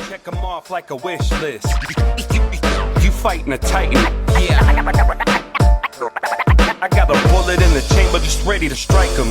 Check them off like a wish list. You fighting a titan. Yeah. I got a bullet in the chamber just ready to strike him.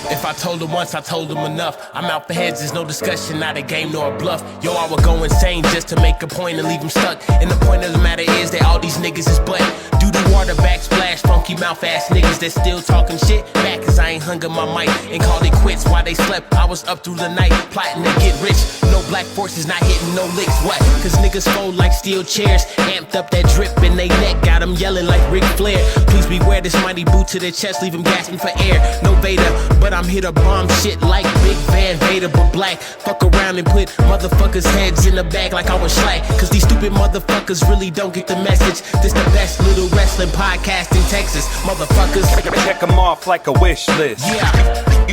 If I told him once, I told him enough. I'm out for heads, there's no discussion, not a game nor a bluff. Yo, I would go insane just to make a point and leave him stuck. And the point of the matter is that all these niggas is butt. Do the water backsplash, funky mouth ass niggas that still talking shit back, cause I ain't hung up my mic and called it quits while they slept. I was up through the night, plotting to get rich. No black forces, not hitting no licks. What? Cause niggas fold like steel chairs, amped up that drip in they neck, got them yelling like Ric Flair. Please beware this mighty boot to the chest, leave him gasping for air. No Vader, but I'm here to bomb shit like Big Van Vader, but black. Fuck around and put motherfuckers' heads in the bag like I was slack. Cause these stupid motherfuckers really don't get the message. This the best little wrestling podcast in Texas, motherfuckers. Check them off like a wish list. Yeah.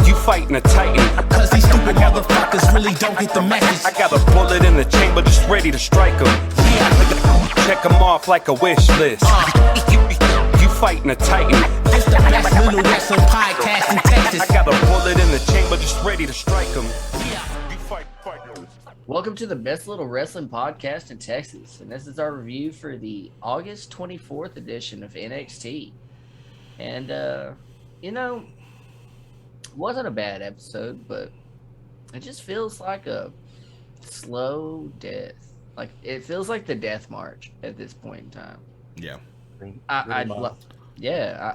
You fighting a titan. Cause these stupid motherfuckers really don't get the message. I got a bullet in the chamber just ready to strike him. Yeah. Check them off like a wish list. You fighting a titan. This the best little wrestling podcast in Texas. I got a bullet in the chamber just ready to strike him. You fight. Welcome to the best little wrestling podcast in Texas, and this is our review for the August 24th edition of NXT. And wasn't a bad episode, but it just feels like a slow death. Like it feels like the death march at this point in time. Yeah.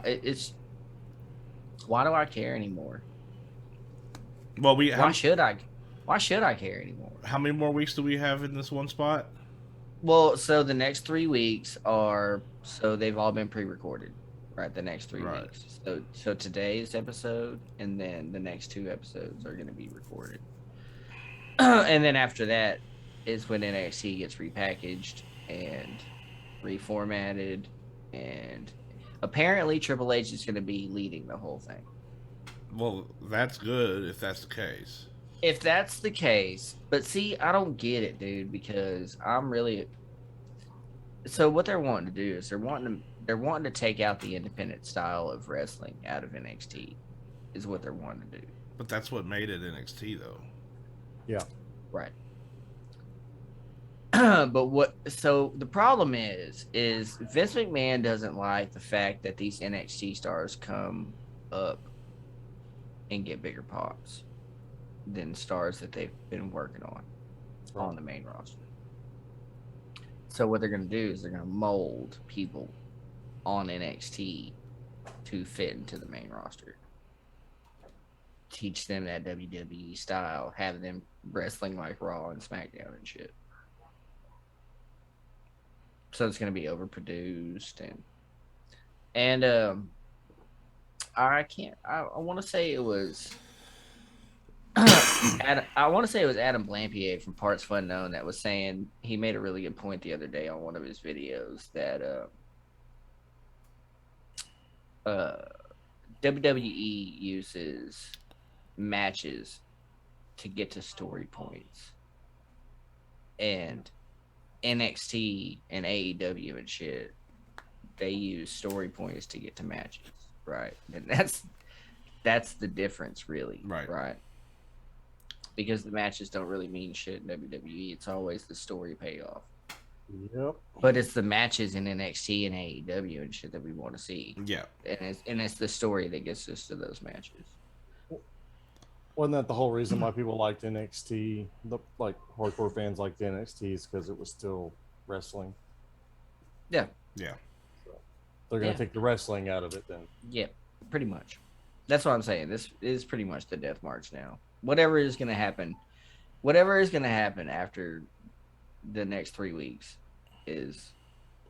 It's why do I care anymore? Well, why should I care anymore? How many more weeks do we have in this one spot? Well, so the next 3 weeks they've all been pre-recorded, right? The next 3 weeks. So today's episode and then the next 2 episodes are going to be recorded. And then after that is when NXT gets repackaged and reformatted, and apparently Triple H is going to be leading the whole thing. Well, that's good if that's the case. If that's the case, but see, I don't get it, dude, because I'm really. So what they're wanting to do is they're wanting to take out the independent style of wrestling out of NXT, is what they're wanting to do. But that's what made it NXT, though. Yeah. Right. So the problem is Vince McMahon doesn't like the fact that these NXT stars come up and get bigger pops than stars that they've been working on the main roster. So what they're going to do is they're going to mold people on NXT to fit into the main roster. Teach them that WWE style, have them wrestling like Raw and SmackDown and shit. So it's going to be overproduced and I want to say it was Adam Blampier from Parts Fun Known that was saying, he made a really good point the other day on one of his videos that WWE uses matches to get to story points, and NXT and AEW and shit, they use story points to get to matches, right? And that's the difference, really, right? Because the matches don't really mean shit in WWE. It's always the story payoff. Yep. But it's the matches in NXT and AEW and shit that we want to see. Yeah. And it's the story that gets us to those matches. Wasn't that the whole reason why people liked NXT? Like hardcore fans liked NXT is because it was still wrestling. Yeah. Yeah. So they're gonna take the wrestling out of it then. Yeah, pretty much. That's what I'm saying. This is pretty much the death march now. Whatever is gonna happen after the next 3 weeks is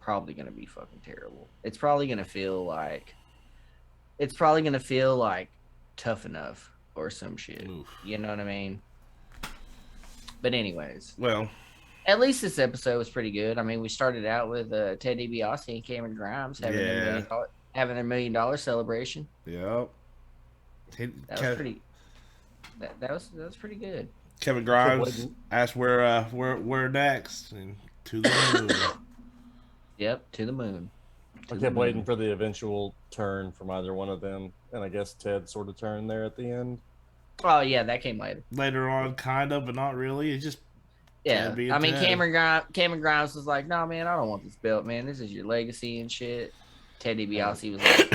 probably gonna be fucking terrible. It's probably gonna feel like Tough Enough or some shit. Oof. You know what I mean? But anyways, well, at least this episode was pretty good. I mean, we started out with Ted DiBiase and Cameron Grimes having their $1 million celebration. Yep. That was pretty. That was pretty good. Kevin Grimes asked where next, and to the moon. Yep, to the moon. I kept waiting for the eventual turn from either one of them, and I guess Ted sort of turned there at the end. Oh yeah, that came later. Later on, kind of, but not really. Yeah, be a I mean, Ted. Cameron Grimes was like, "No, man, I don't want this belt, man. This is your legacy and shit." Ted DiBiase was like,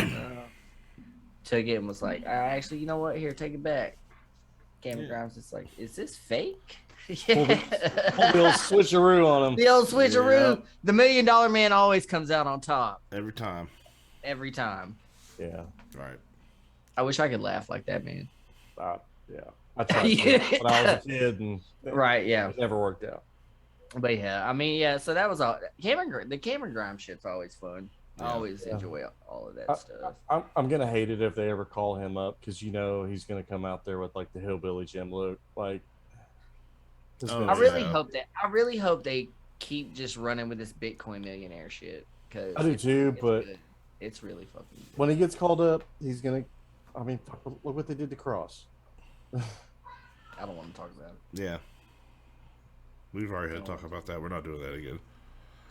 took it and was like, "Actually, you know what? Here, take it back." Cameron Grimes is like, "Is this fake?" Pull the old switcheroo on him. The old switcheroo. Yep. The $1 Million Man always comes out on top Every time. every time. Yeah. Right. I wish I could laugh like that, man. Yeah. I tried to when I was a kid, and Right? Yeah. it never worked out. But yeah, I mean, yeah. So that was all. The Cameron Grimes shit's always fun. I always enjoy all of that stuff. I'm gonna hate it if they ever call him up because he's gonna come out there with like the hillbilly Jim look. Like, I really hope they keep just running with this Bitcoin millionaire shit. Cause I do too, but good. It's really fucking good. when he gets called up, he's gonna. I mean, look what they did to Cross. I don't want to talk about it. Yeah. We've already had to talk about that. We're not doing that again.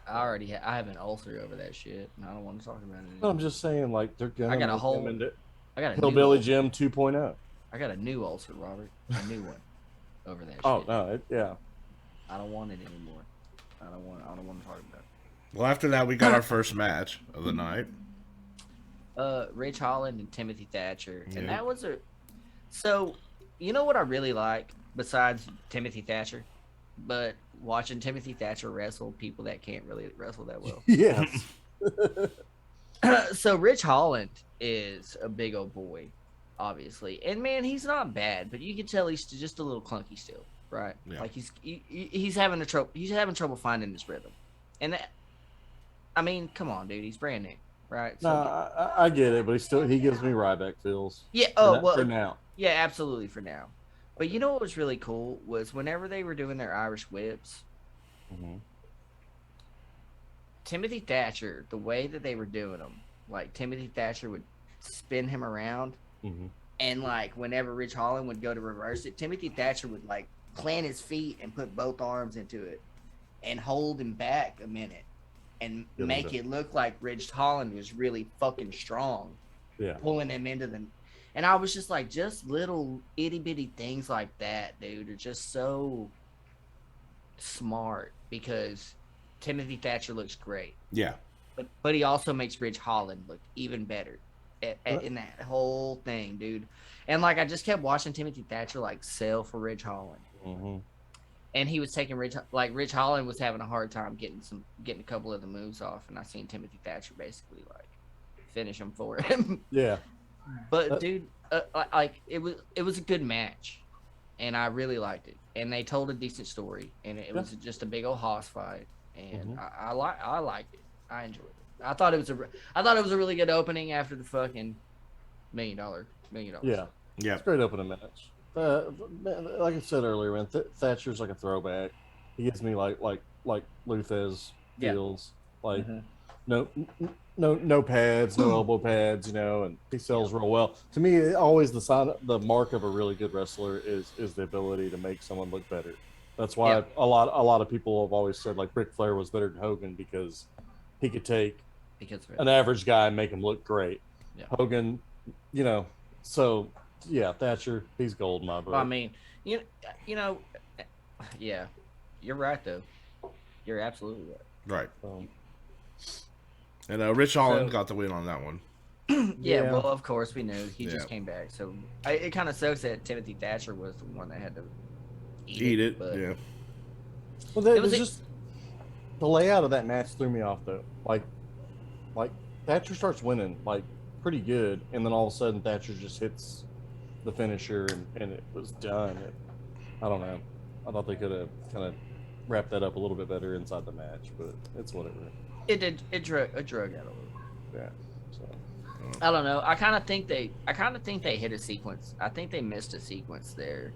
I have an ulcer over that shit, and I don't want to talk about it anymore. No, I'm just saying, like they're gonna. I got a make whole. him into I got a hillbilly new, Jim 2.0. I got a new ulcer, Robert. A new one over that. Oh shit. no, yeah. I don't want it anymore. I don't want to talk about it. Well, after that, we got our first match of the night. Rich Holland and Timothy Thatcher, and Yeah. that was a. So, you know what I really like besides Timothy Thatcher, but watching Timothy Thatcher wrestle people that can't really wrestle that well. Yes. So Rich Holland is a big old boy, obviously, and man, he's not bad, but you can tell he's just a little clunky still, right? Yeah. Like he's having trouble finding his rhythm, and that, I mean, come on, dude, he's brand new, right? No, I get it, but he gives me Ryback feels. Yeah. For now. Yeah, absolutely for now. But you know what was really cool was whenever they were doing their Irish whips, Mm-hmm. Timothy Thatcher, the way that they were doing them, like Timothy Thatcher would spin him around, Mm-hmm. and like whenever Rich Holland would go to reverse it, Timothy Thatcher would like plant his feet and put both arms into it and hold him back a minute and make it look like Rich Holland was really fucking strong, Yeah. pulling him into the. And I was just like, just little itty bitty things like that, dude, are just so smart because Timothy Thatcher looks great, Yeah. but he also makes Rich Holland look even better in that whole thing, dude. And like I just kept watching Timothy Thatcher like sell for Rich Holland, Mm-hmm. and he was taking Rich Holland was having a hard time getting a couple of the moves off, and I seen Timothy Thatcher basically like finish him for him. Yeah. But dude, like it was a good match, and I really liked it. And they told a decent story, and it was just a big old hoss fight, and I liked it. I enjoyed it. I thought it was a really good opening after the fucking $1 million. Yeah. Yeah. It's a great opening match. Like I said earlier, man, Thatcher's like a throwback. He gives me like Luthez feels. Like no pads, no elbow pads, and he sells real well. To me, always the mark of a really good wrestler is the ability to make someone look better. That's why a lot of people have always said like Ric Flair was better than Hogan because he could take an average guy and make him look great. Yeah. Hogan, so yeah, Thatcher, he's gold, my boy. Well, I mean, you know, yeah, you're right though. You're absolutely right. Right. And Rich Holland got the win on that one. Yeah, well, of course we knew he just came back. So it kind of sucks that Timothy Thatcher was the one that had to eat it. But Yeah. Well, it was just the layout of that match threw me off though. Like Thatcher starts winning like pretty good, and then all of a sudden Thatcher just hits the finisher, and it was done. I don't know. I thought they could have kind of wrapped that up a little bit better inside the match, but it's whatever. It did. It drug out a little. Yeah. So I don't know. I kind of think they hit a sequence. I think they missed a sequence there.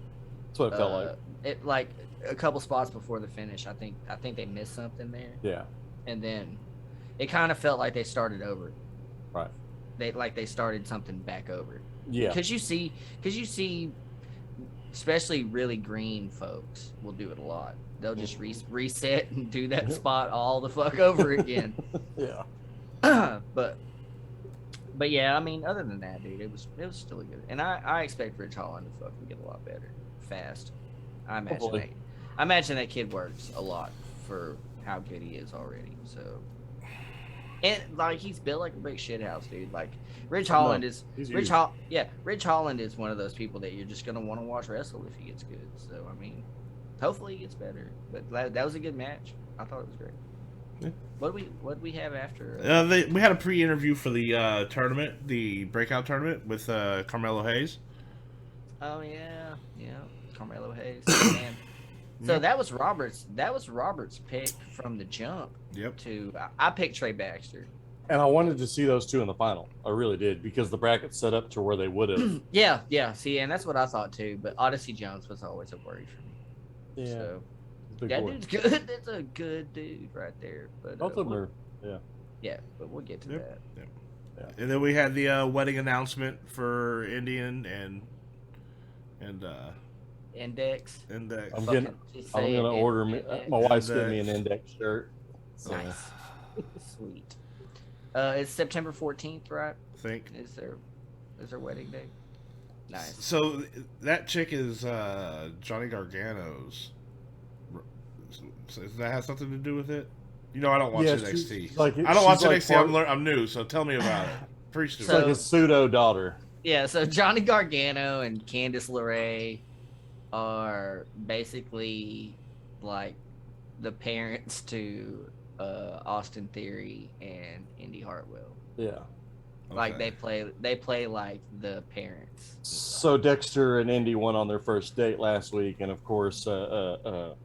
that's what it felt like. It like a couple spots before the finish. I think they missed something there. Yeah. And then it kind of felt like they started over. Right. They started something back over. Yeah. Because you see, especially really green folks will do it a lot. They'll just reset and do that spot all the fuck over again. Yeah. But yeah, I mean, other than that, dude, it was still a good. And I expect Rich Holland to fucking get a lot better fast. I imagine Hopefully. I imagine that kid works a lot for how good he is already. So, and like he's built like a big shit house, dude. Like Rich Holland is Rich Holland is one of those people that you're just gonna want to watch wrestle if he gets good. So I mean, hopefully he gets better. But that was a good match. I thought it was great. Yeah. What do we have after? We had a pre-interview for the tournament, the breakout tournament with Carmelo Hayes. Oh yeah, Carmelo Hayes. Man. So that was Robert's pick from the jump. Yep. I picked Trey Baxter. And I wanted to see those two in the final. I really did, because the bracket set up to where they would have. Yeah. See, and that's what I thought too. But Odyssey Jones was always a worry for me. Yeah. So Big that boy. dude's good. That's a good dude right there. But Both of them are, yeah. Yeah, but we'll get to that. Yep. Yeah. And then we had the wedding announcement for Indian and Index. I'm Fucking just say gonna it. order me. My wife's getting me Index. an Index shirt. Nice. Sweet. It's September 14th, right? I think. Is their wedding day? Nice. So that chick is Johnny Gargano's. So does that have something to do with it? You know, I don't watch Yeah, NXT. she's like- I don't watch she's like NXT. I'm new, so tell me about it. Preach to It's me. like a pseudo daughter. Yeah, so Johnny Gargano and Candice LeRae are basically like the parents to Austin Theory and Indy Hartwell. Yeah. Like Okay. they play like the parents. So Dexter and Indy went on their first date last week, and of course,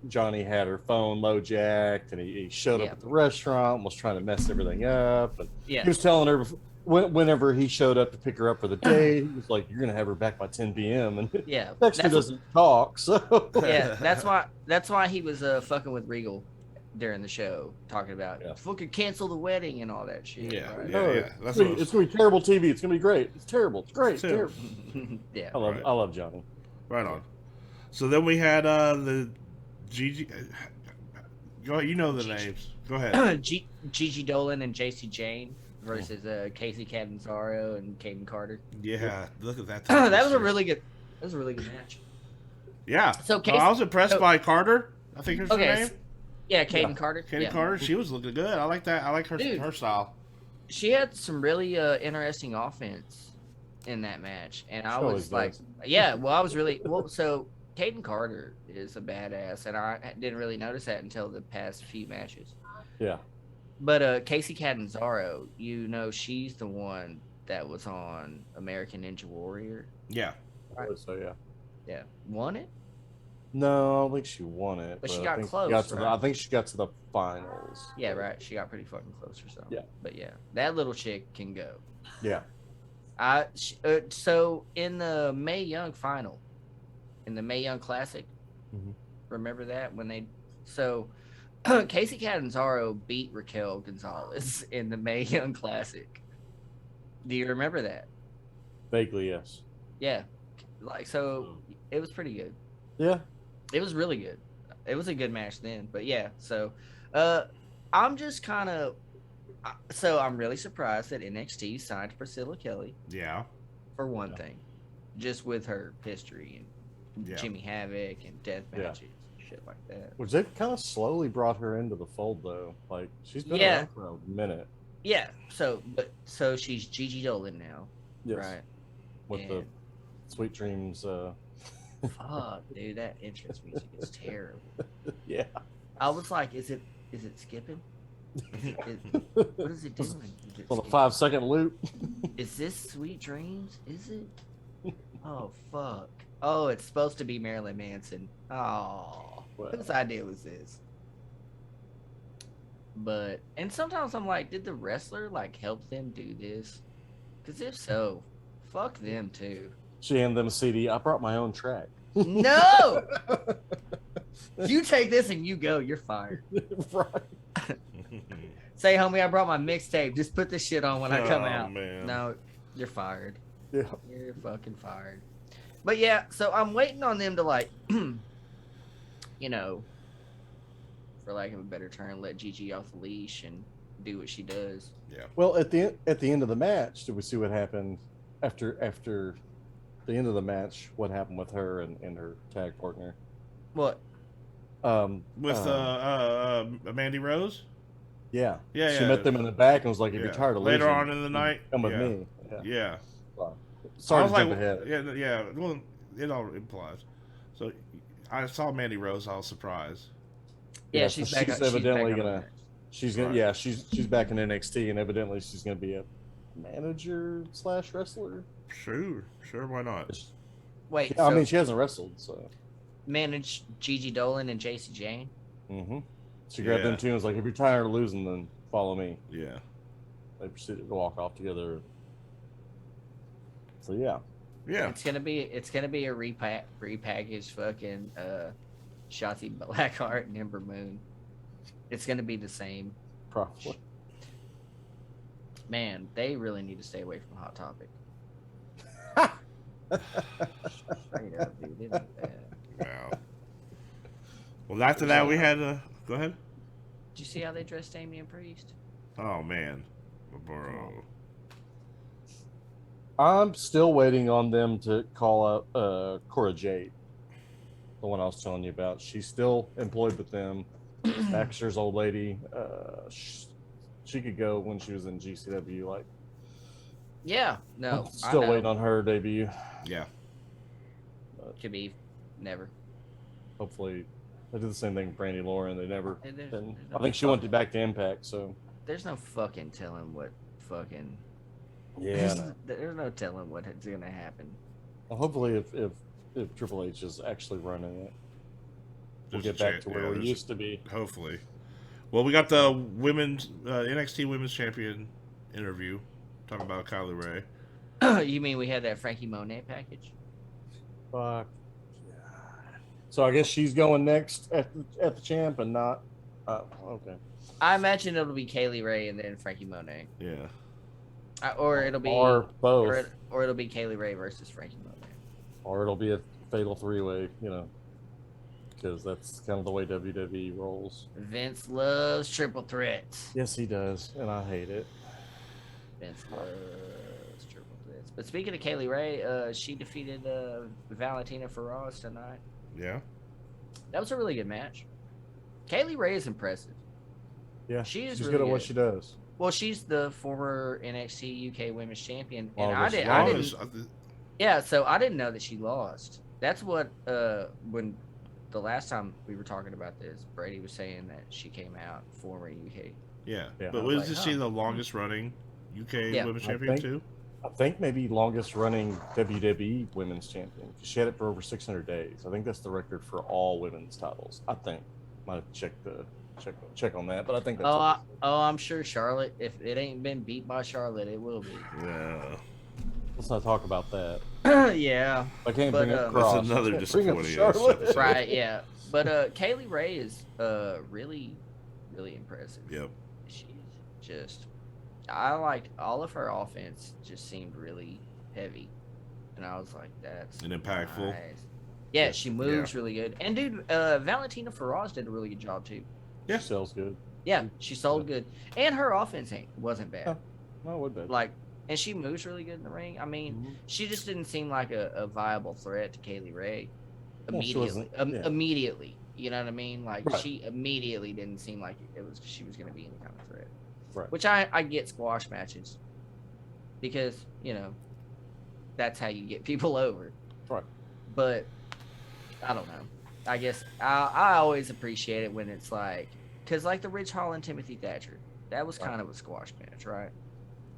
Johnny had her phone low jacked, and he showed up Yeah. at the restaurant and was trying to mess everything up. And Yeah. he was telling her whenever he showed up to pick her up for the date, he was like, "You're gonna have her back by 10 p.m." And Yeah. Dexter doesn't talk, so Yeah, that's why he was fucking with Regal during the show, talking about fucking cancel the wedding and all that shit. Yeah, right? yeah. That's it's gonna be terrible TV. It's gonna be great. It's terrible. It's great. It's terrible. Yeah. I love Johnny. Right on. So then we had the Gigi. Go. You know the names. Go ahead. Gigi Dolan and JC Jane versus Casey Catanzaro and Caden Carter. Yeah, look at that. That was a really good match. Yeah. So I was impressed by Carter. I think her name. Yeah, Caden Carter. Kaden Carter. She was looking good. I like that. I like her her style. She had some really interesting offense in that match, and I was like, yeah. Well, I was really so. Caden Carter is a badass, and I didn't really notice that until the past few matches. Yeah. But Casey Catanzaro, she's the one that was on American Ninja Warrior. Yeah. Right. So Yeah. Won it? No, I don't think she won it. But she I got think close, I think she got to the finals. Yeah, right. She got pretty fucking close or something. Yeah. But yeah, that little chick can go. Yeah. So in the Mae Young final, in the Mae Young Classic, remember that Casey Catanzaro beat Raquel Gonzalez in the Mae Young Classic. Do you remember that? Vaguely, yes. Yeah. It was pretty good. Yeah. It was really good. It was a good match then. But yeah, so I'm just kind of I'm really surprised that NXT signed Priscilla Kelly. Yeah. For one thing, just with her history and Jimmy Havoc and death matches and shit like that. Which they've kind of slowly brought her into the fold though. Like she's been around for a minute. Yeah. So she's Gigi Dolan now. Yes. Right. With the Sweet Dreams. Fuck, dude, that entrance music is terrible. Yeah. I was like, is it skipping? What is it doing? On a 5-second loop. Is this Sweet Dreams? Is it? Oh fuck. Oh, it's supposed to be Marilyn Manson. Oh, whose idea was this? And sometimes I'm like, did the wrestler help them do this? Because if so, fuck them too. She handed them a CD. I brought my own track. No! You take this and you go. You're fired. Right. Say, homie, I brought my mixtape. Just put this shit on when I come out. Man. No, you're fired. Yeah. You're fucking fired. But yeah, so I'm waiting on them to for lack of a better term, let Gigi off the leash and do what she does. Yeah. Well, at the end of the match, did we see what happened after the end of the match? What happened with her and her tag partner? What? With Mandy Rose. Yeah. Yeah, She yeah. met them in the back and was like, "If you're tired of later losing, on in the night, come with me." Yeah. Well, I sorry was to jump like, ahead. yeah. Well, it all implies. So I saw Mandy Rose. I was surprised. Yeah, So she's back. she's She's evidently back on gonna. the She's gonna. Right. Yeah, she's back in NXT, and evidently she's gonna be a manager / wrestler. Sure. Why not? Wait, I so mean, she hasn't wrestled, so. managed Gigi Dolan and JC Jane. Mm-hmm. She grabbed them Yeah. two and was like, "If you're tired of losing, then follow me." Yeah. They proceeded to walk off together. So yeah. Yeah. It's gonna be a repackaged fucking Shotzi Blackheart and Ember Moon. It's gonna be the same. Probably. Man, they really need to stay away from Hot Topic. Straight up, dude. It ain't bad. Wow. Well, after that, we had. Go ahead. Did you see how they dressed Damian Priest? Oh man, bro. I'm still waiting on them to call out Cora Jade, the one I was telling you about. She's still employed with them. Baxter's old lady. She could go when she was in GCW. Like, Yeah, no. still I know. waiting on her debut. Yeah. Could be never. Hopefully, they did the same thing with Brandy Lauren. They never. And there's And no I think she went fucking- back to Impact. So There's no fucking telling what fucking. yeah. There's no telling what's gonna happen. Well, hopefully, if Triple H is actually running it, we'll There's get a back chance- to where yeah, we there's- used to be. Hopefully. Well, we got the women's NXT Women's Champion interview talking about Kylie Ray. You mean we had that Frankie Monet package? Fuck. So I guess she's going next at the champ and not. Okay. I imagine it'll be Kaylee Ray and then Frankie Monet, Yeah. or it'll be Or both. or it'll be Kaylee Ray versus Frankie Monet. Or it'll be a fatal three-way, because that's kind of the way WWE rolls. Vince loves triple threats. Yes, he does, and I hate it. Vince loves triple threats. But speaking of Kaylee Ray, she defeated Valentina Feroz tonight. Yeah. That was a really good match. Kaylee Ray is impressive. Yeah, She's she's really good at what good. she does. Well, she's the former NXT UK Women's Champion, and Longest- I didn't. Longest- Yeah, so I didn't know that she lost. That's what when the last time we were talking about this, Brady was saying that she came out former UK. Yeah. Yeah. But I was was like, this huh. she the longest running UK Yeah. Women's I Champion think- too? I think maybe longest running WWE Women's Champion. She had it for over 600 days. I think that's the record for all women's titles. I think. Might have to check on that, but I think that's. I'm sure Charlotte. If it ain't been beat by Charlotte, it will be. Yeah. Let's not talk about that. Yeah. I can't But, bring up that's Cross. another Can't bring up disappointing Charlotte. episode. Right. Yeah. But Kaylee Ray is really, really impressive. Yep. She's just. I liked all of her offense. Just seemed really heavy, and I was like, "That's And impactful. nice." Yeah, she moves really good. And dude, Valentina Feroz did a really good job too. Yeah. She sells good. Yeah, she sold good, and her offense wasn't bad. Yeah. No, it would be. Like, and she moves really good in the ring. I mean, Mhm. she just didn't seem like a viable threat to Kaylee Ray Well, she immediately. wasn't, yeah. Immediately, you know what I mean? Like, Right. she immediately didn't seem like she was going to be any kind of threat. Right. Which I get squash matches because that's how you get people over. Right. But I don't know. I guess I always appreciate it when it's like, because like the Rich Holland Timothy Thatcher, that was kind of a squash match, right?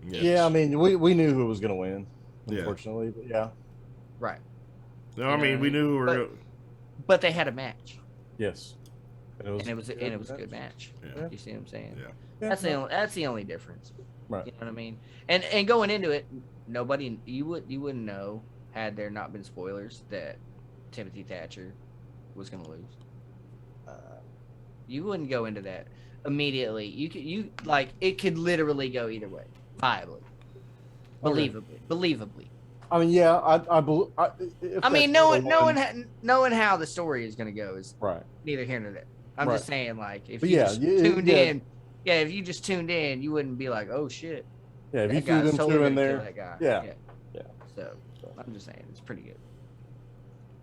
Yeah, I mean, we knew who was going to win, Yeah. unfortunately. But yeah. Right. No, I mean we knew we were. But they had a match, Yes. And and it was a good match. Yeah. You see what I'm saying? Yeah. Yeah. That's the only difference. Right. You know what I mean? And going into it, nobody you wouldn't know had there not been spoilers that Timothy Thatcher was going to lose. You wouldn't go into that immediately. You like it could literally go either way, viably, believably. I mean, yeah, I mean, knowing how the story is going to go is right. neither here nor there. I'm Right. just saying, like, if But you yeah, just you- tuned yeah. in, if you just tuned in, you wouldn't be like, oh shit, Yeah, if that you threw guy's them totally two in gonna kill there, that guy. yeah. Yeah. So I'm just saying, it's pretty good.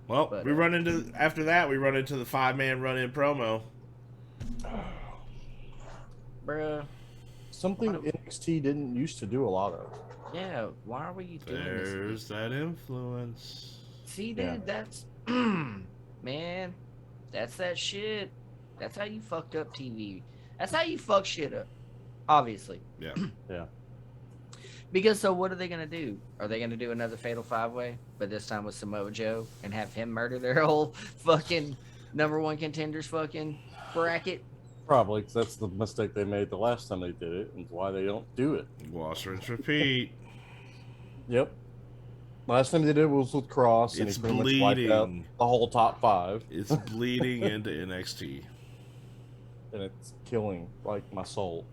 Well, But, we run into the 5-man run-in promo. bruh. Something NXT didn't used to do a lot of. Yeah, why are we doing this? There's that influence. See, dude, that's man, that's that shit. That's how you fucked up TV. That's how you fuck shit up. Obviously. Yeah. Yeah. Because so what are they gonna do? Are they gonna do another Fatal 5-Way, but this time with Samoa Joe and have him murder their whole fucking #1 contenders fucking bracket? Probably, because that's the mistake they made the last time they did it, and why they don't do it. Wash, rinse, repeat. Yep. Last time they did it was with Cross, and It's he pretty much wiped out bleeding. the whole top 5. It's bleeding into NXT. And it's killing, like, my soul.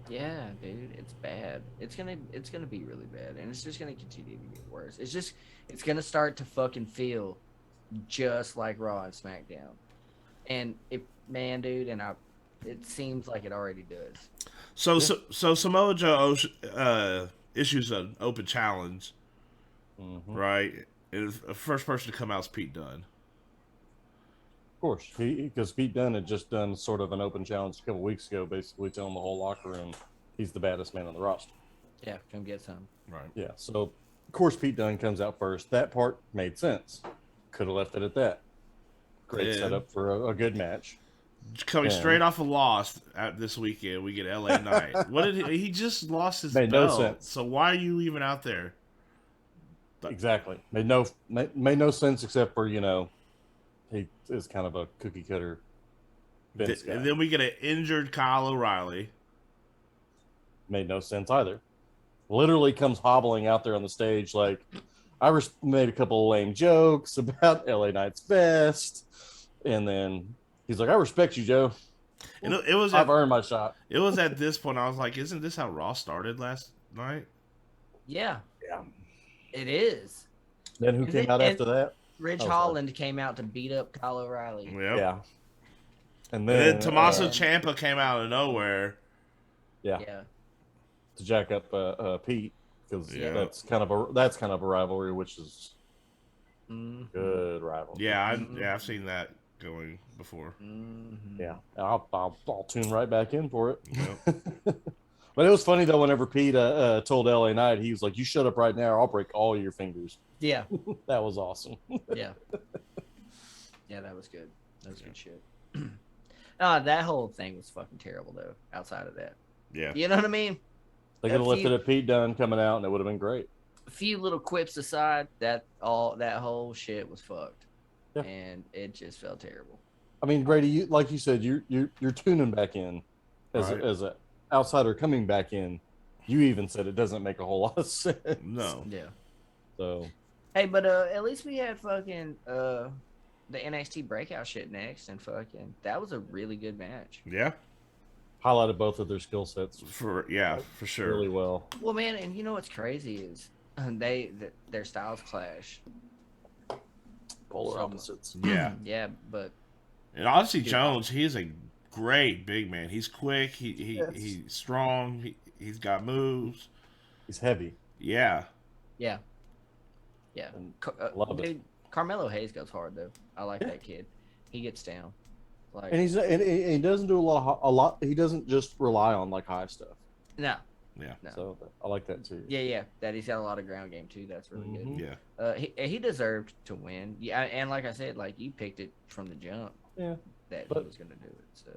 Yeah, dude, it's bad. It's gonna be really bad, and it's just gonna continue to get worse. It's gonna start to fucking feel just like Raw and SmackDown, and it seems like it already does. So Samoa Joe issues an open challenge, right? And the first person to come out is Pete Dunne. Of course, because Pete Dunne had just done sort of an open challenge a couple weeks ago, basically telling the whole locker room he's the baddest man on the roster. Yeah, come get some. Right. Yeah, so of course Pete Dunne comes out first. That part made sense. Could have left it at that. Great setup for a good match. Coming straight off a loss this weekend, we get LA Knight. What did he just lost his Made belt? no sense. So why are you even out there? Exactly. Made no sense except for, he is kind of a cookie cutter Vince guy. And then we get an injured Kyle O'Reilly. Made no sense either. Literally comes hobbling out there on the stage like, I made a couple of lame jokes about LA Knight's best, and then he's like, I respect you, Joe. And I've earned my shot. It was at this point I was like, isn't this how Raw started last night? Yeah, Yeah. it is. Then who came out after that? Ridge Holland came out to beat up Kyle O'Reilly. Yep. Yeah. And then Tommaso Ciampa came out of nowhere. Yeah. To jack up Pete, because that's kind of a rivalry, which is good rivalry. Yeah, I've seen that going before. Yeah, I'll tune right back in for it. Yep. But it was funny though. Whenever Pete told LA Knight, he was like, "You shut up right now, or I'll break all your fingers." Yeah, that was awesome. Yeah, that was good. That was good shit. That whole thing was fucking terrible though. Outside of that, yeah, you know what I mean. They could have lifted at Pete Dunne coming out, and it would have been great. A few little quips aside, that whole shit was fucked, yeah. And it just felt terrible. I mean, Brady, like you said, you're tuning back in as a outsider coming back in. You even said it doesn't make a whole lot of sense. No. Yeah. So. Hey, but at least we had fucking the NXT breakout shit next, and fucking that was a really good match. Yeah. Highlighted both of their skill sets for sure really well. Well, man, and you know what's crazy is their styles clash. Polar opposites. Yeah. Yeah, but and Odyssey Jones, he's a great big man. He's quick. He's strong. He's got moves. He's heavy. Yeah. Yeah. Love it. Carmelo Hayes goes hard though. I like that kid. He gets down. Like, and he doesn't do a lot. He doesn't just rely on like high stuff. No. Yeah. No. So I like that too. Yeah. That he's got a lot of ground game too. That's really good. Yeah. He deserved to win. Yeah, and like I said, like you picked it from the jump. Yeah. That he was gonna do it. So.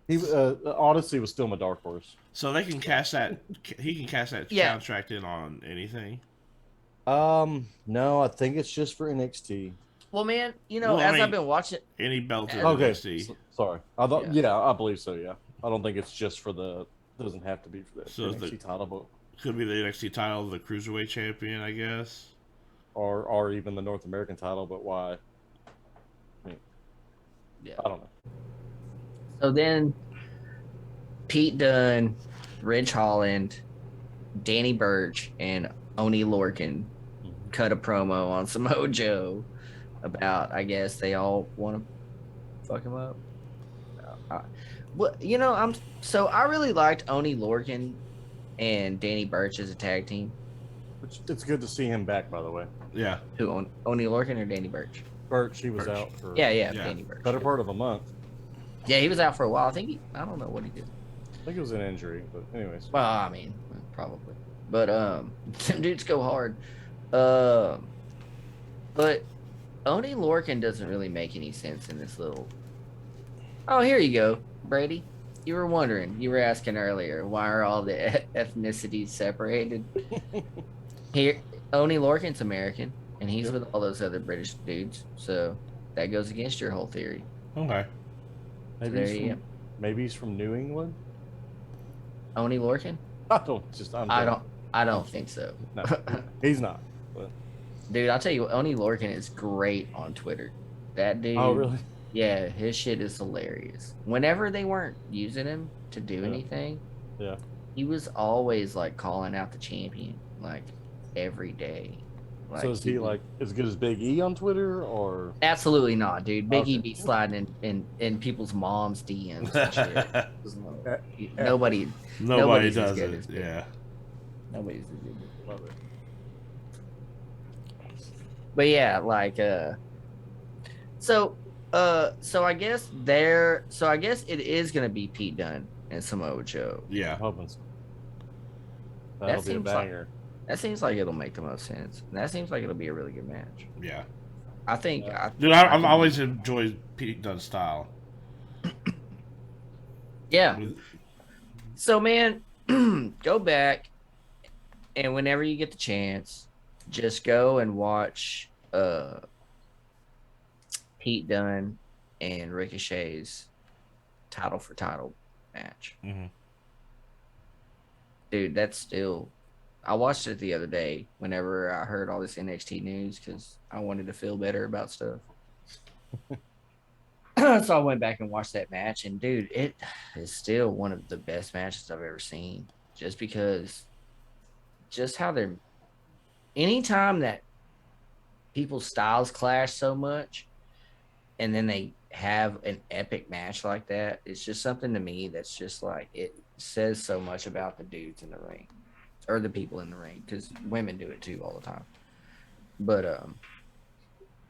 He Odyssey was still my dark horse. So they can cash that. He can cash that contract in on anything. No, I think it's just for NXT. Well, man, I've been watching any belt in okay. NXT. Sorry, I thought. Yeah, I believe so. Yeah, I don't think it's just for the. Doesn't have to be for the NXT title, but could be the NXT title, the Cruiserweight champion, I guess, or even the North American title. But why? I don't know. So then, Pete Dunne, Ridge Holland, Danny Burch, and Oni Lorcan cut a promo on Samoa Joe about, I guess they all want to fuck him up. I really liked Oni Lorcan and Danny Burch as a tag team. It's good to see him back, by the way. Yeah. Who, Oni Lorcan or Danny Burch? Burch, he was Burch. out for Yeah, Danny Burch. better part of a month. Yeah, he was out for a while. I don't know what he did. I think it was an injury, but anyways. Well, I mean, probably. But some dudes go hard. But Oni Lorcan doesn't really make any sense in this little. Oh, here you go, Brady. You were wondering. You were asking earlier, why are all the ethnicities separated? Here, Oni Lorcan's American, and he's with all those other British dudes. So that goes against your whole theory. Okay. Maybe he's from New England. Oni Lorcan? I don't think so. No, he's not. But. Dude, I'll tell you, Oni Lorcan is great on Twitter. That dude. Oh, really? Yeah, his shit is hilarious. Whenever they weren't using him to do anything, he was always like calling out the champion like every day. Like, so is he like as good as Big E on Twitter or? Absolutely not, dude. Big E be sliding in people's moms' DMs and shit. Nobody does it. Yeah. Nobody's as good. Love it. But yeah, like so I guess it is gonna be Pete Dunne and Samoa Joe. Yeah. I'm hoping so. That'll be a banger. That seems like it'll make the most sense. And that seems like it'll be a really good match. Yeah. I think. Dude, I've always enjoyed Pete Dunne's style. Yeah. So, man, go back, and whenever you get the chance, just go and watch Pete Dunne and Ricochet's title for title match. Mm-hmm. Dude, that's still. I watched it the other day whenever I heard all this NXT news because I wanted to feel better about stuff. So I went back and watched that match, and dude, it is still one of the best matches I've ever seen. Just because, just how they're. Anytime that people's styles clash so much, and then they have an epic match like that, it's just something to me that's just like it says so much about the dudes in the ring. Or the people in the ring, because women do it too all the time. But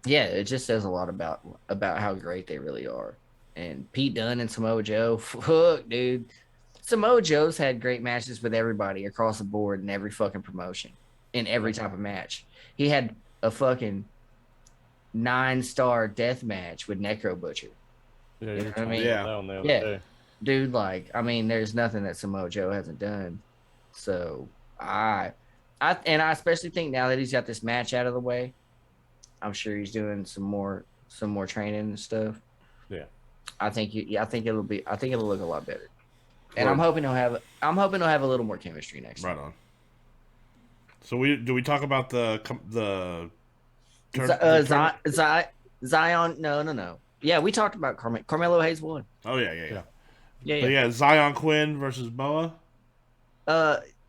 yeah, it just says a lot about how great they really are. And Pete Dunne and Samoa Joe, fuck, dude. Samoa Joe's had great matches with everybody across the board in every fucking promotion, in every type of match. He had a fucking 9-star death match with Necro Butcher. Yeah, you know what I mean? Yeah. Dude, like, I mean, there's nothing that Samoa Joe hasn't done. So I especially think now that he's got this match out of the way, I'm sure he's doing some more training and stuff. Yeah. I think it'll look a lot better. And I'm hoping he'll have a little more chemistry next time. Right on. So do we talk about the Zion? No. Yeah, we talked about Carmelo Hayes won. Oh yeah. Yeah. But Zion Quinn versus Boa.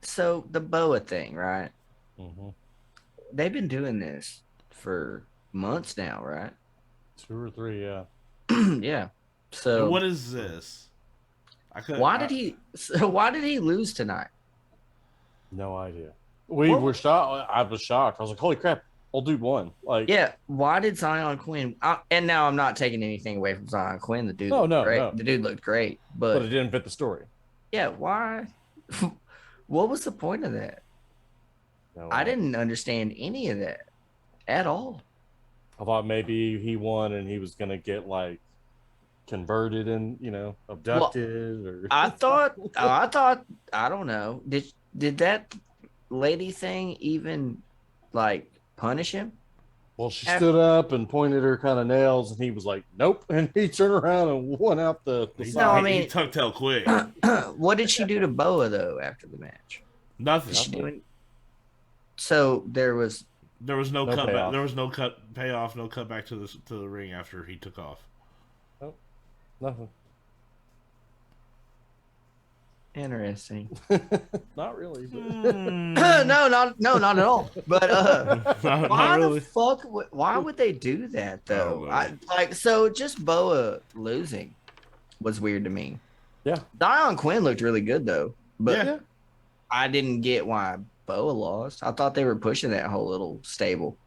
So the Boa thing, right? Mm-hmm. They've been doing this for months now, right? 2 or 3, yeah. Yeah. So and what is this? Why did he lose tonight? No idea. We were shocked. I was shocked. I was like, "Holy crap! Old dude won!" Like, yeah. Why did Zion Quinn? And now I'm not taking anything away from Zion Quinn. The dude, no. The dude looked great, but it didn't fit the story. Yeah. Why? What was the point of that? No, I didn't understand any of that at all. I thought maybe he won and he was gonna get like converted and abducted. Or I thought I don't know. Did that lady thing even like punish him? Well, she stood up and pointed her kind of nails, and he was like, "Nope," and he turned around and went out the side. No, I mean, he tucked tail quick. What did she do to Boa though after the match? Nothing. So there was no cut payoff. There was no payoff. No cut back to the ring after he took off. Nope. Nothing. Interesting. Not really. But... No, not at all. But why really. the fuck? Why would they do that though? So just Boa losing was weird to me. Yeah. Zion Quinn looked really good though, but yeah. I didn't get why Boa lost. I thought they were pushing that whole little stable.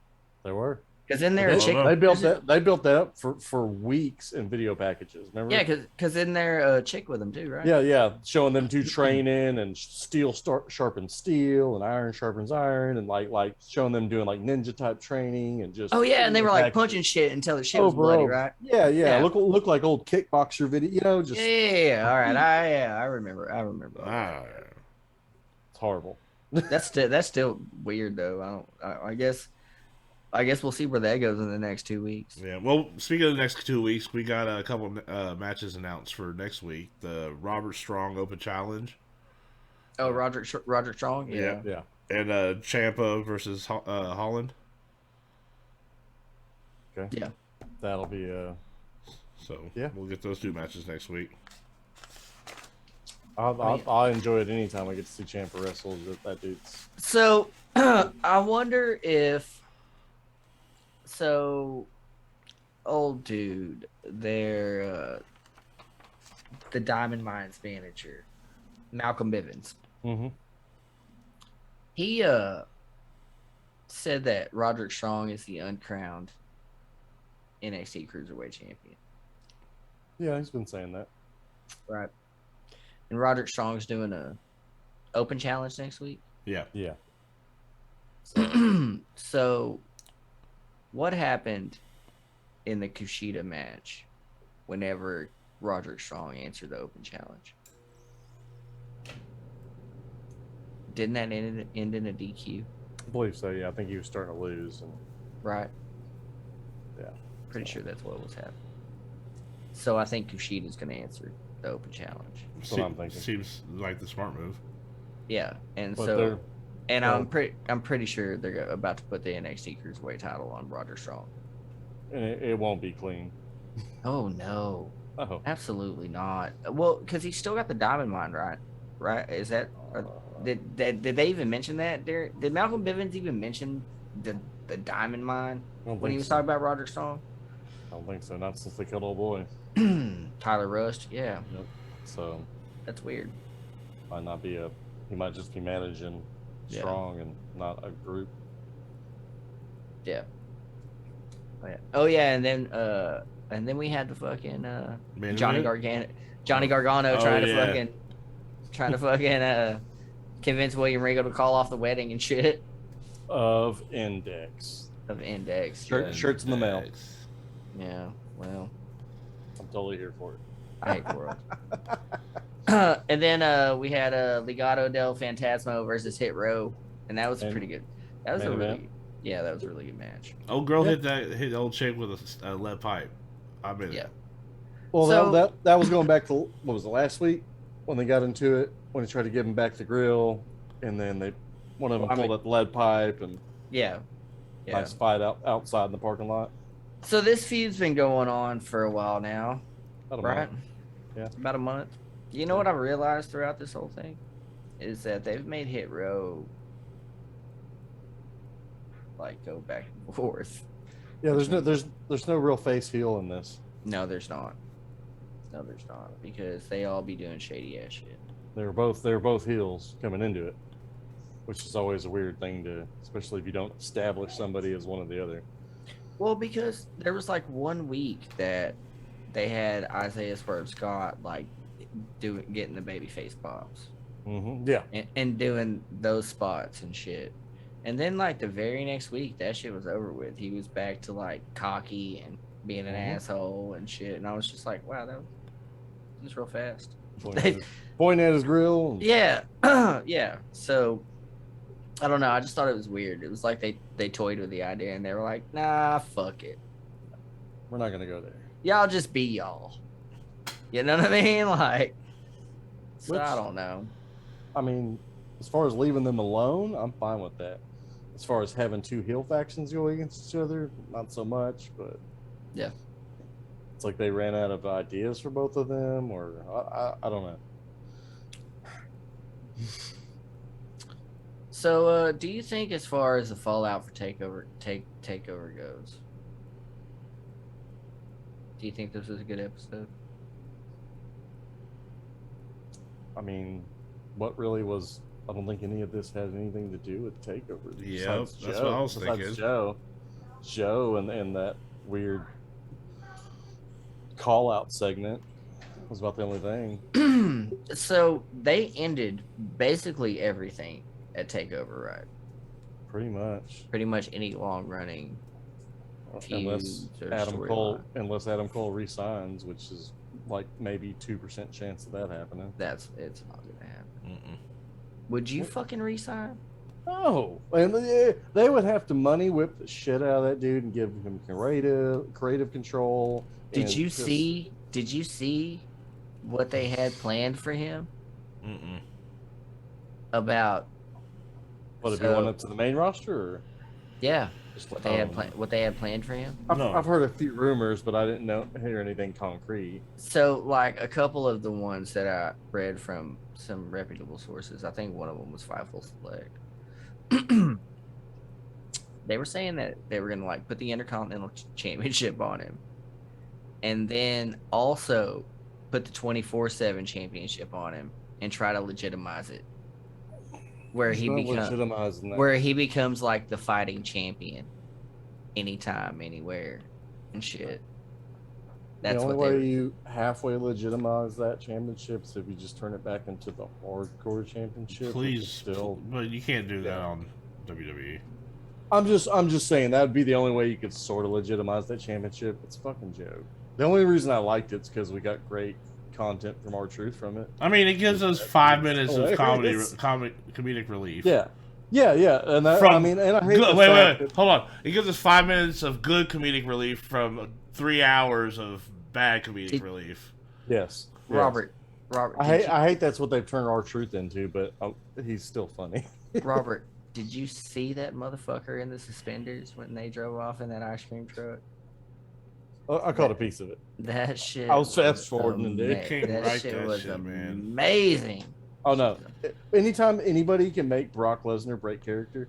They were. Because in there, They built that up for weeks in video packages. Remember? Yeah, because in there, a chick with them too, right? Yeah, showing them two training and steel sharpens steel and iron sharpens iron and like showing them doing like ninja type training and just. Oh yeah, and they were like punching shit until the shit was bloody, right? Yeah. Look like old kickboxer video, Just yeah. All right, I remember. It's horrible. That's still weird though. I guess we'll see where that goes in the next 2 weeks. Yeah. Well, speaking of the next 2 weeks, we got a couple matches announced for next week. The Robert Strong Open Challenge. Oh, Roderick Strong. Yeah. And Ciampa versus Holland. Okay. Yeah. That'll be So we'll get those 2 matches next week. I enjoy it anytime I get to see Ciampa wrestle. That dude's. So I wonder if. So, old dude, they're the Diamond Mines manager, Malcolm Bivens. Mm-hmm. He said that Roderick Strong is the uncrowned NXT Cruiserweight champion. Yeah, he's been saying that. Right. And Roderick Strong's doing a open challenge next week. Yeah. So, what happened in the Kushida match whenever Roderick Strong answered the open challenge? Didn't that end in a DQ? I believe so, yeah. I think he was starting to lose. Right. Yeah. Pretty sure that's what was happening. So I think Kushida's going to answer the open challenge. That's what I'm thinking. Seems like the smart move. Yeah, and But I'm pretty sure they're about to put the NXT Cruiserweight title on Roderick Strong. And it won't be clean. Oh no, Oh. absolutely not. Well, because he's still got the Diamond Mine, right? Right? Is that did they even mention that? Did Malcolm Bivens even mention the Diamond Mine when he was talking about Roderick Strong? I don't think so. Not since they killed old boy. Tyler Rust, yeah. Yep. So That's weird. might not be he might just be managing Strong and not a group. Yeah. Oh yeah, and then we had the fucking Johnny Gargano trying to fucking convince William Regal to call off the wedding and shit. Of Index. Shirts in the mail. Yeah, well, I'm totally here for it. I hate the world. And then we had Legado del Fantasma versus Hit Row, and that was pretty good. That was that was a really good match. Old girl hit the old chick with a lead pipe. I mean, yeah. Well, So- that was going back to what was it, last week when they got into it, when he tried to give him back the grill, and then one of them pulled up the lead pipe and nice fight outside in the parking lot. So this feud's been going on for a while now, About a right? month. Yeah. About a month. You know what I've realized throughout this whole thing is that they've made Hit Row like go back and forth. Yeah, there's no real face heel in this. No, there's not. Because they all be doing shady ass shit. They were both heels coming into it, which is always a weird thing especially if you don't establish somebody as one or the other. Well, because there was like 1 week that they had Isaiah Swerve Scott like getting the babyface pops. Mm-hmm. Yeah. And doing those spots and shit. And then like the very next week, that shit was over with. He was back to like cocky and being an asshole and shit. And I was just like, wow, that was real fast. Pointing at his grill. Yeah. Yeah. So I don't know. I just thought it was weird. It was like they toyed with the idea and they were like, nah, fuck it. We're not gonna go there. Y'all just be y'all. You know what I mean? Like, so I don't know. I mean, as far as leaving them alone, I'm fine with that. As far as having two heel factions go against each other, not so much, but yeah, it's like they ran out of ideas for both of them, or I don't know. So, do you think, as far as the fallout for Takeover goes, do you think this was a good episode? I mean, what really was I don't think any of this had anything to do with Takeover. Yeah, Besides that's Joe, what I was besides thinking. Joe, and that weird call out segment was about the only thing. So they ended basically everything at Takeover, right? Pretty much. Pretty much any long running Unless feuds or Unless Adam Cole resigns, which is like maybe 2% chance of that happening. It's not gonna happen. Would you fucking resign? No, and they would have to money whip the shit out of that dude and give him creative control. Did you see what they had planned for him? About what, if he went up to the main roster? Or? Yeah, what they had planned for him. I've heard a few rumors, but I didn't hear anything concrete. So, like a couple of the ones that I read from some reputable sources, I think one of them was Fightful Select. They were saying that they were gonna like put the Intercontinental Championship on him, and then also put the 24/7 Championship on him and try to legitimize it, where he becomes like the fighting champion, anytime, anywhere, and shit. That's the only way you halfway legitimize that championship is if you just turn it back into the hardcore championship. Please, but you can't do that on WWE. I'm just saying that would be the only way you could sort of legitimize that championship. It's a fucking joke. The only reason I liked it's because we got great content from R-Truth from it. I mean, it gives us 5 minutes of comedic relief. Yeah, and that, I mean, and I hate wait, hold on. It gives us 5 minutes of good comedic relief from 3 hours of bad comedic relief. Yes, Robert. I hate that's what they've turned R-Truth into, but he's still funny. Robert, did you see that motherfucker in the suspenders when they drove off in that ice cream truck? I caught a piece of it. That shit. I was fast forwarding, dude. That shit was amazing. Oh no! Anytime anybody can make Brock Lesnar break character,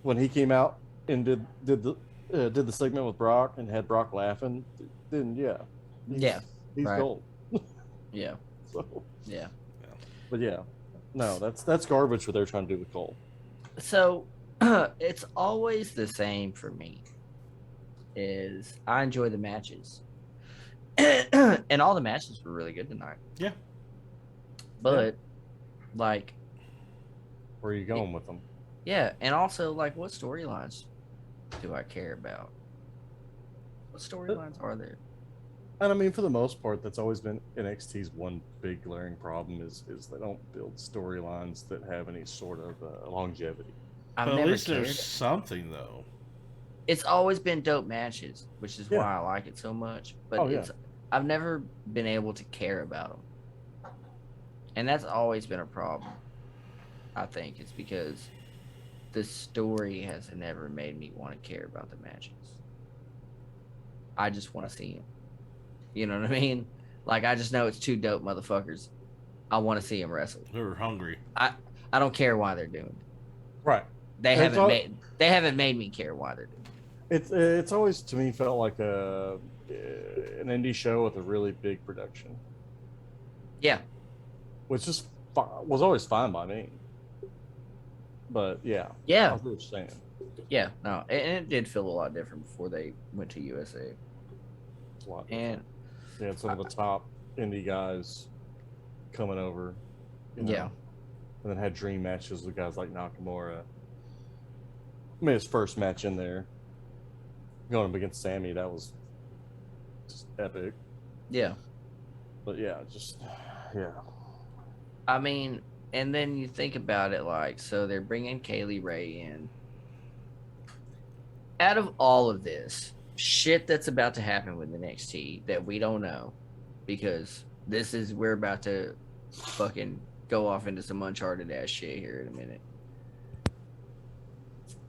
when he came out and did the segment with Brock and had Brock laughing, then he's gold. Yeah. So, yeah. But yeah, no, that's garbage what they're trying to do with Cole. So it's always the same for me. Is I enjoy the matches, and all the matches were really good tonight. Yeah. But like, where are you going with them? Yeah, and also like, what storylines do I care about? What storylines are there? And I mean, for the most part, that's always been NXT's one big glaring problem is they don't build storylines that have any sort of longevity. But at least there's something, though. It's always been dope matches, which is why I like it so much. But I've never been able to care about them. And that's always been a problem, I think. It's because the story has never made me want to care about the matches. I just want to see them. You know what I mean? Like, I just know it's two dope motherfuckers. I want to see them wrestle. They're hungry. I don't care why they're doing it. Right. They haven't made me care why they're doing it. It's always to me felt like an indie show with a really big production. Yeah. Which was always fine by me. But yeah. Yeah. I was really saying. Yeah. No, and it did feel a lot different before they went to USA. And yeah, some of the top indie guys coming over. Yeah. And then had dream matches with guys like Nakamura. I mean, his first match in there, going up against Sammy, that was just epic. Yeah. But yeah. I mean, and then you think about it, like, so they're bringing Kaylee Ray in. Out of all of this shit that's about to happen with NXT that we don't know, because we're about to fucking go off into some uncharted ass shit here in a minute.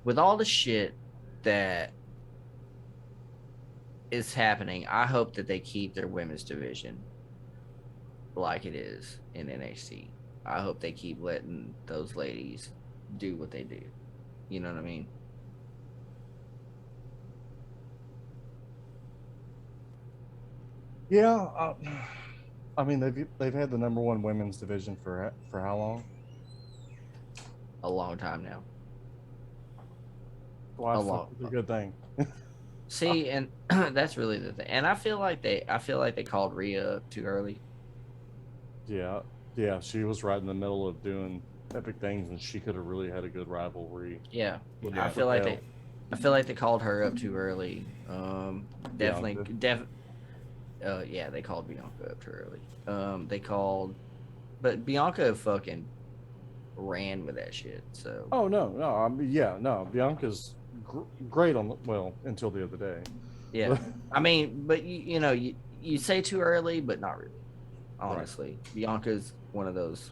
With all the shit that is happening, I hope that they keep their women's division like it is in NXT. I hope they keep letting those ladies do what they do. You know what I mean? Yeah, I mean they've had the number one women's division for how long? a long time now. Well, A lot. it's a good thing. See, and that's really the thing. And I feel like they called Rhea up too early. Yeah, she was right in the middle of doing epic things, and she could have really had a good rivalry. Yeah, Yeah. I feel like they called her up too early. Definitely, yeah, they called Bianca up too early. But Bianca fucking ran with that shit. So. Oh no, I mean, no, Bianca's great until the other day. Yeah, I mean, but you say too early, but not really. Honestly, right. Bianca's one of those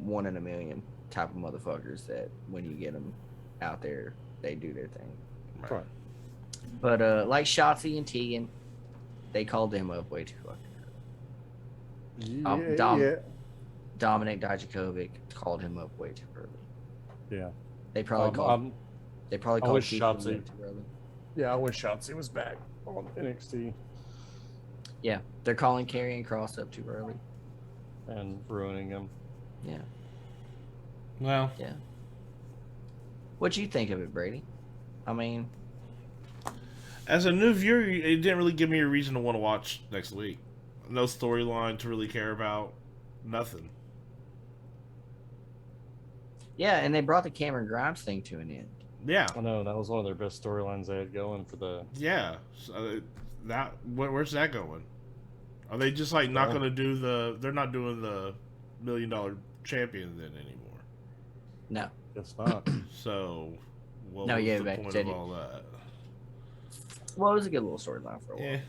1 in a million type of motherfuckers that when you get them out there, they do their thing. Right. But like Shotzi and Tegan, they called them up way too fucking early. Dominic Dijakovic called him up way too early. Yeah. They probably called Shotzi too early. Yeah, I wish Shotzi was back on NXT. Yeah, they're calling Karrion Kross up too early and ruining him. Yeah. Well. Yeah. What'd you think of it, Brady? I mean, as a new viewer, it didn't really give me a reason to want to watch next week. No storyline to really care about. Nothing. Yeah, and they brought the Cameron Grimes thing to an end. Yeah. I know, that was one of their best storylines they had going for the... Yeah. So where's that going? Are they just like not going to do they're not doing the $1 million champion then anymore? No. Guess not. So, what no, was yeah, the point of all that? Well, it was a good little storyline for a while. Yeah.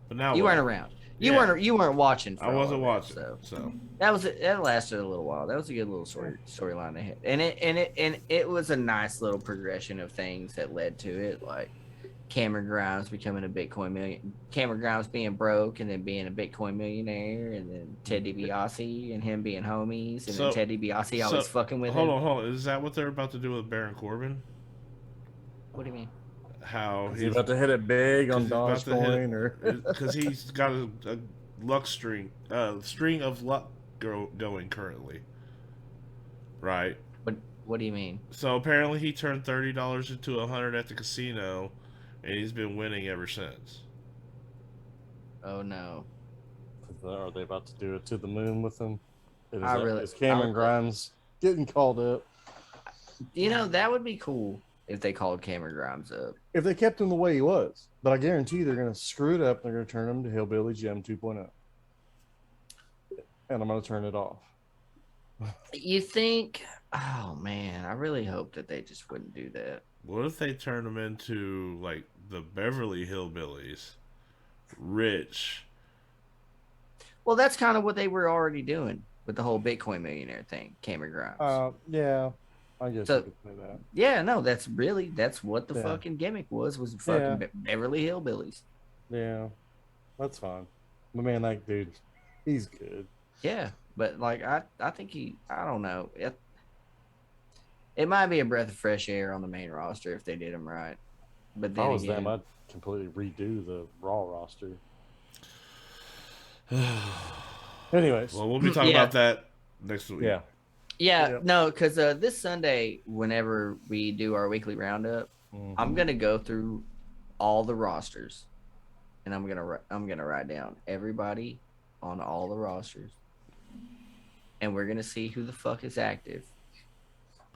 But now you weren't around. You weren't watching. I wasn't watching. So that lasted a little while. That was a good little storyline they had, and it was a nice little progression of things that led to it, like Cameron Grimes becoming a Bitcoin million, Cameron Grimes being broke and then being a Bitcoin millionaire, and then Ted DiBiase and him being homies, and then Ted DiBiase always fucking with him. Hold on. Is that what they're about to do with Baron Corbin? What do you mean? How he's about to hit it big on Dogecoin, or because he's got a luck string of luck going currently, right? But what do you mean? So apparently he turned $30 into $100 at the casino, and he's been winning ever since. Oh no! Are they about to do it to the moon with him? Is Cameron Grimes getting called up? That would be cool. If they called Cameron Grimes up. If they kept him the way he was. But I guarantee you they're going to screw it up and they're going to turn him to Hillbilly Jim 2.0. And I'm going to turn it off. You think? Oh, man. I really hope that they just wouldn't do that. What if they turn him into, like, the Beverly Hillbillies? Rich. Well, that's kind of what they were already doing with the whole Bitcoin millionaire thing, Cameron Grimes. Yeah. I guess you could say that. Yeah, no, that's what the fucking gimmick was fucking Beverly Hillbillies. Yeah, that's fine. But man, that dude, he's good. Yeah, but like I think I don't know. It might be a breath of fresh air on the main roster if they did him right. But then if I was them, I'd completely redo the Raw roster. Anyways, well, we'll be talking about that next week. Yeah, no, because this Sunday, whenever we do our weekly roundup, I'm gonna go through all the rosters, and I'm gonna write down everybody on all the rosters, and we're gonna see who the fuck is active,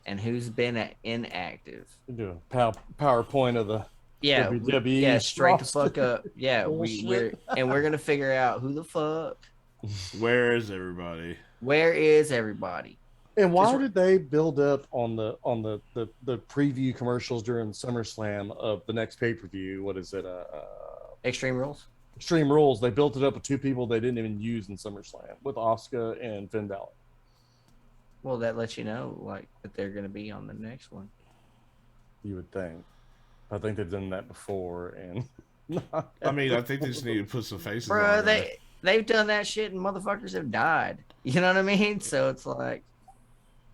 and who's been inactive. We do a PowerPoint of the WWE. Straight the fuck up. Yeah, we're gonna figure out who the fuck. Where is everybody? And why did they build up on the preview commercials during SummerSlam of the next pay-per-view? What is it? Extreme Rules? Extreme Rules. They built it up with two people they didn't even use in SummerSlam, with Asuka and Finn Balor. Well, that lets you know that they're going to be on the next one. You would think. I think they've done that before, and I mean, I think they just need to put some faces on there. They've done that shit and motherfuckers have died. You know what I mean? So it's like,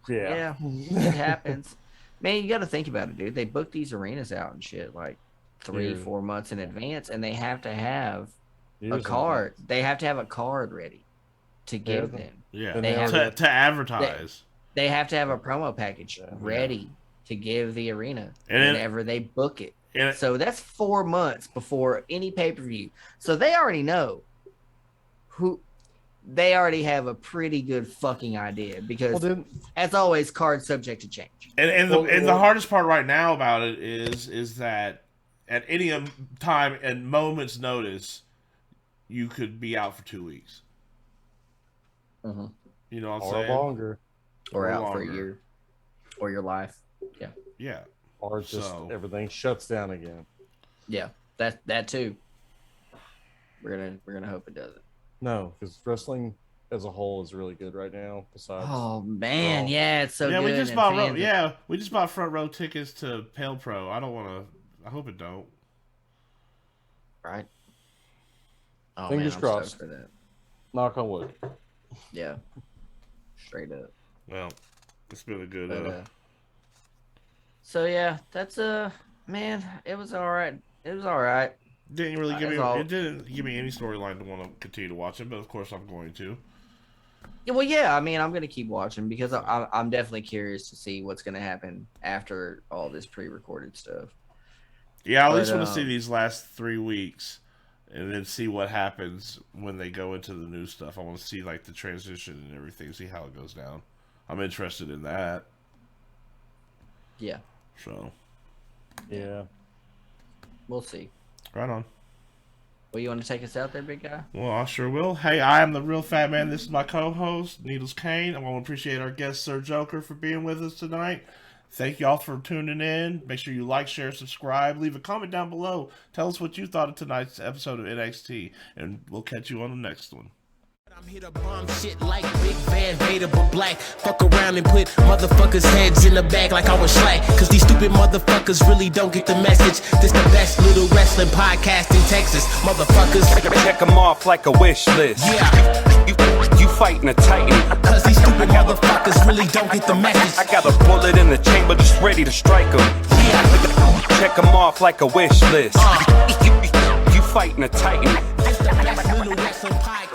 yeah, it happens. Man, you got to think about it, dude. They book these arenas out and shit like 3-4 months in advance, and they have to have a card. They have to have a card ready to give them. Yeah, they have to advertise. they have to have a promo package ready to give the arena whenever they book it. So that's 4 months before any pay-per-view. So they already know they already have a pretty good fucking idea because, as always, cards subject to change. And the hardest part right now about it is that at any time and moment's notice, you could be out for 2 weeks. Mm-hmm. You know what I'm or saying? Longer. Or out for a year. Or your life. Yeah. Yeah. Or just everything shuts down again. Yeah. That too. We're gonna hope it doesn't. No, because wrestling as a whole is really good right now. Besides, man, it's so good. We just bought front row tickets to Pale Pro. I don't want to. I hope it don't. Right. Fingers crossed. For that. Knock on wood. Yeah. Straight up. Well, it's been a good. So yeah, that's man. It was all right. Didn't really give me. It didn't give me any storyline to want to continue to watch it, but of course I'm going to. Well, yeah. I mean, I'm going to keep watching because I'm definitely curious to see what's going to happen after all this pre-recorded stuff. Yeah, I at least want to see these last 3 weeks, and then see what happens when they go into the new stuff. I want to see like the transition and everything, see how it goes down. I'm interested in that. Yeah. So. Yeah. We'll see. Right on. Well, you want to take us out there, big guy? Well, I sure will. Hey, I am the Real Fat Man. This is my co-host, Needles Kane. I want to appreciate our guest, Sir Joker, for being with us tonight. Thank y'all for tuning in. Make sure you like, share, subscribe. Leave a comment down below. Tell us what you thought of tonight's episode of NXT, and we'll catch you on the next one. I'm here to bomb shit like Big Van Vader, but black. Fuck around and put motherfuckers' heads in the bag like I was slack. Cause these stupid motherfuckers really don't get the message. This the best little wrestling podcast in Texas. Motherfuckers. Check them off like a wish list. Yeah. You fighting a titan. Cause these stupid motherfuckers really don't get the message. I got a bullet in the chamber just ready to strike them. Yeah. Check them off like a wish list. You fighting a titan. This the best little wrestling podcast.